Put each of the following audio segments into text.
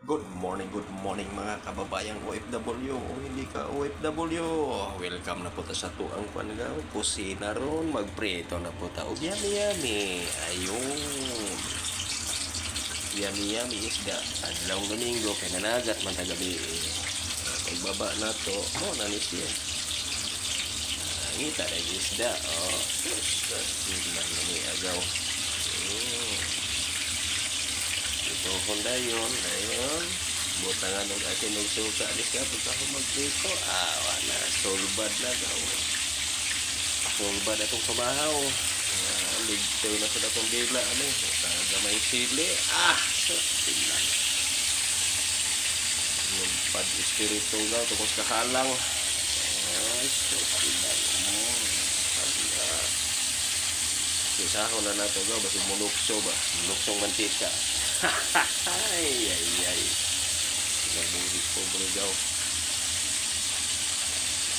Good morning mga kababayang OFW o hindi ka OFW. Welcome na po ta sa tuang panagaw. Kusina ron, magprito na po ta. Yummy yummy. Ayun. Yummy yummy isda. Adlawng Domingo kay nanagat man ta gabi. Pagbaba na to, mo na ni siya. Ngita na isda. Oh, tingnan na ni agaw. Ito Honda yun. Butangan ng atin ng suka. Alis ka, pagka ako magprito. Wala. Solbad na daw. Solbad atong sumahaw. Ligtaw na sa datong bila. Gamay sili. Tingnan. Yung pad-espiritu daw. Tapos kahalang. Tingnan mo. Isaho na nato daw. Basi mulukso ba? Muluksong mantika. Ay. Nabuhit po bro.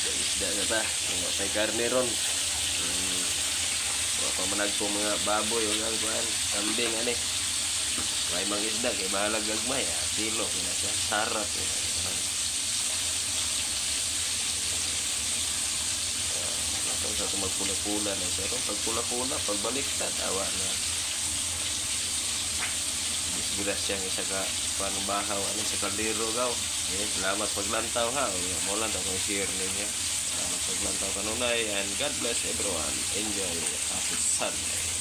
Isda na ta. May karne ron. Pamanag po mga baboy o lang kuhan. Kambing ani. May mga isda kay bahalag gagmay. Kilo. Sarap. Sa ito magpula-pula na. Pero pagpula-pula, pagbaliktad, awa na. Disgrasya ng isa ka panubahaw sa kaldero gaw. Salamat paglantaw ha. Mo lang daw kung share ninyo. Salamat paglantaw kanunay and God bless everyone. Enjoy. Happy Sunday.